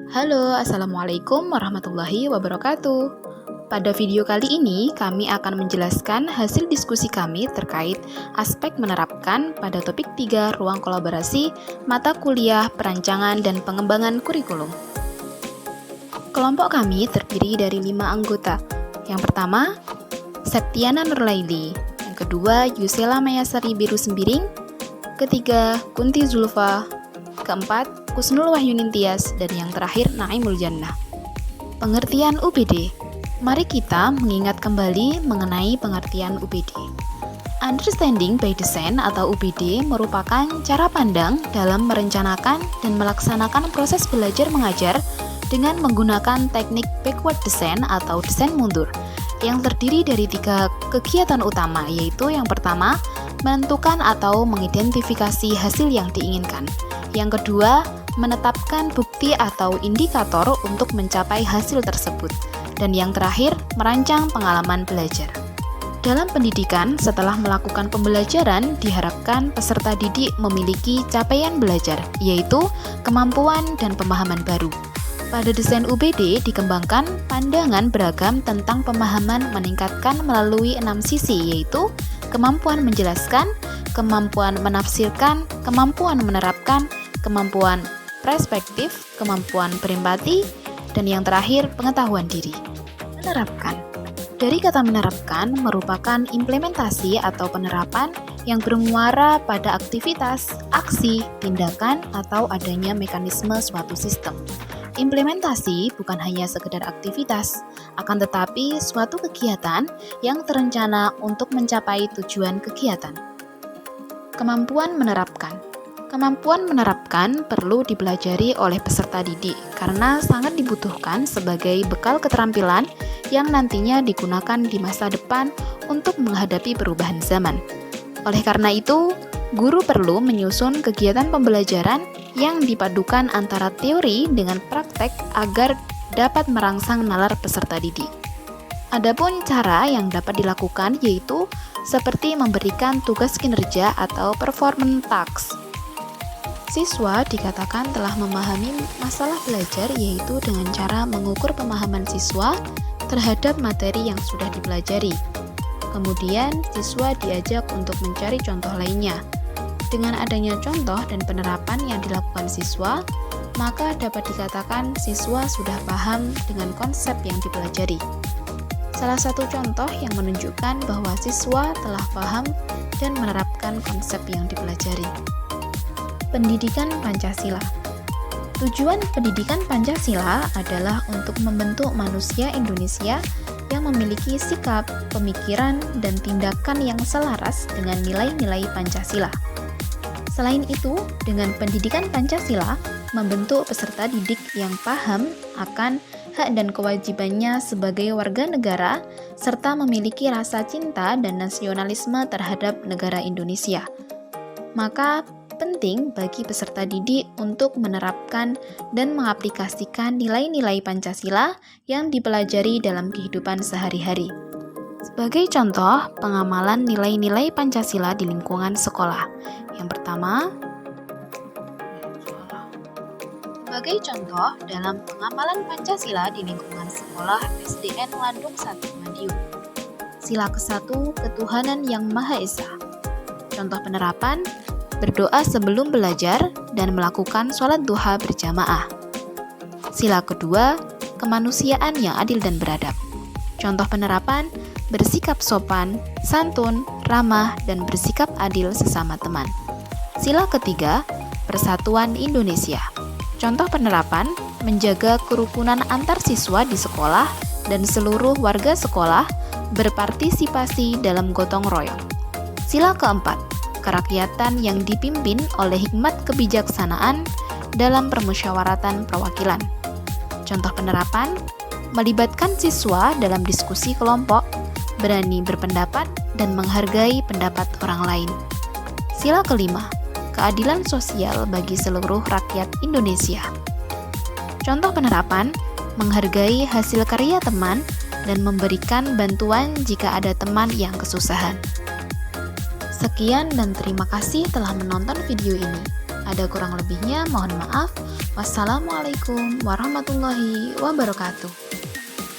Halo, Assalamualaikum warahmatullahi wabarakatuh. Pada video kali ini, kami akan menjelaskan hasil diskusi kami terkait aspek menerapkan pada topik 3 ruang kolaborasi mata kuliah perancangan dan pengembangan kurikulum. Kelompok kami terdiri dari 5 anggota. Yang pertama, Septiana Nurlaili. Yang kedua, Yusela Mayasari Biru Sembiring. Ketiga, Kunti Zulfa. Keempat, Kusnul Wahyunintias. Dan yang terakhir, Naimul Jannah. Pengertian UPD. Mari kita mengingat kembali mengenai pengertian UPD. Understanding by Design atau UPD merupakan cara pandang dalam merencanakan dan melaksanakan proses belajar mengajar dengan menggunakan teknik backward design atau desain mundur yang terdiri dari 3 kegiatan utama, yaitu yang pertama, menentukan atau mengidentifikasi hasil yang diinginkan. Yang kedua, menetapkan bukti atau indikator untuk mencapai hasil tersebut. Dan yang terakhir, merancang pengalaman belajar. Dalam pendidikan, setelah melakukan pembelajaran, diharapkan peserta didik memiliki capaian belajar, yaitu kemampuan dan pemahaman baru. Pada desain UPD dikembangkan pandangan beragam tentang pemahaman meningkatkan melalui 6 sisi, yaitu kemampuan menjelaskan, kemampuan menafsirkan, kemampuan menerapkan, kemampuan perspektif, kemampuan berempati, dan yang terakhir pengetahuan diri. Menerapkan. Dari kata menerapkan merupakan implementasi atau penerapan yang bermuara pada aktivitas, aksi, tindakan, atau adanya mekanisme suatu sistem. Implementasi bukan hanya sekedar aktivitas, akan tetapi suatu kegiatan yang terencana untuk mencapai tujuan kegiatan. Kemampuan menerapkan. Kemampuan menerapkan perlu dipelajari oleh peserta didik karena sangat dibutuhkan sebagai bekal keterampilan yang nantinya digunakan di masa depan untuk menghadapi perubahan zaman. Oleh karena itu, guru perlu menyusun kegiatan pembelajaran yang dipadukan antara teori dengan praktek agar dapat merangsang nalar peserta didik. Adapun cara yang dapat dilakukan yaitu seperti memberikan tugas kinerja atau performance tasks. Siswa dikatakan telah memahami masalah belajar yaitu dengan cara mengukur pemahaman siswa terhadap materi yang sudah dipelajari. Kemudian, siswa diajak untuk mencari contoh lainnya. Dengan adanya contoh dan penerapan yang dilakukan siswa, maka dapat dikatakan siswa sudah paham dengan konsep yang dipelajari. Salah satu contoh yang menunjukkan bahwa siswa telah paham dan menerapkan konsep yang dipelajari. Pendidikan Pancasila. Tujuan pendidikan Pancasila adalah untuk membentuk manusia Indonesia yang memiliki sikap, pemikiran, dan tindakan yang selaras dengan nilai-nilai Pancasila. Selain itu, dengan pendidikan Pancasila membentuk peserta didik yang paham akan hak dan kewajibannya sebagai warga negara serta memiliki rasa cinta dan nasionalisme terhadap negara Indonesia. Maka penting bagi peserta didik untuk menerapkan dan mengaplikasikan nilai-nilai Pancasila yang dipelajari dalam kehidupan sehari-hari. Sebagai contoh, pengamalan nilai-nilai Pancasila di lingkungan sekolah. Yang pertama, sebagai contoh dalam pengamalan Pancasila di lingkungan sekolah SDN Landung 1 Madiun. Sila ke-1, Ketuhanan Yang Maha Esa. Contoh penerapan, berdoa sebelum belajar dan melakukan sholat duha berjamaah. Sila kedua, kemanusiaan yang adil dan beradab. Contoh penerapan, bersikap sopan, santun, ramah, dan bersikap adil sesama teman. Sila ketiga, persatuan Indonesia. Contoh penerapan, menjaga kerukunan antar siswa di sekolah dan seluruh warga sekolah berpartisipasi dalam gotong royong. Sila keempat, kerakyatan yang dipimpin oleh hikmat kebijaksanaan dalam permusyawaratan perwakilan. Contoh penerapan, melibatkan siswa dalam diskusi kelompok, berani berpendapat, dan menghargai pendapat orang lain. Sila kelima, keadilan sosial bagi seluruh rakyat Indonesia. Contoh penerapan, menghargai hasil karya teman dan memberikan bantuan jika ada teman yang kesusahan. Sekian dan terima kasih telah menonton video ini. Ada kurang lebihnya, mohon maaf. Wassalamualaikum warahmatullahi wabarakatuh.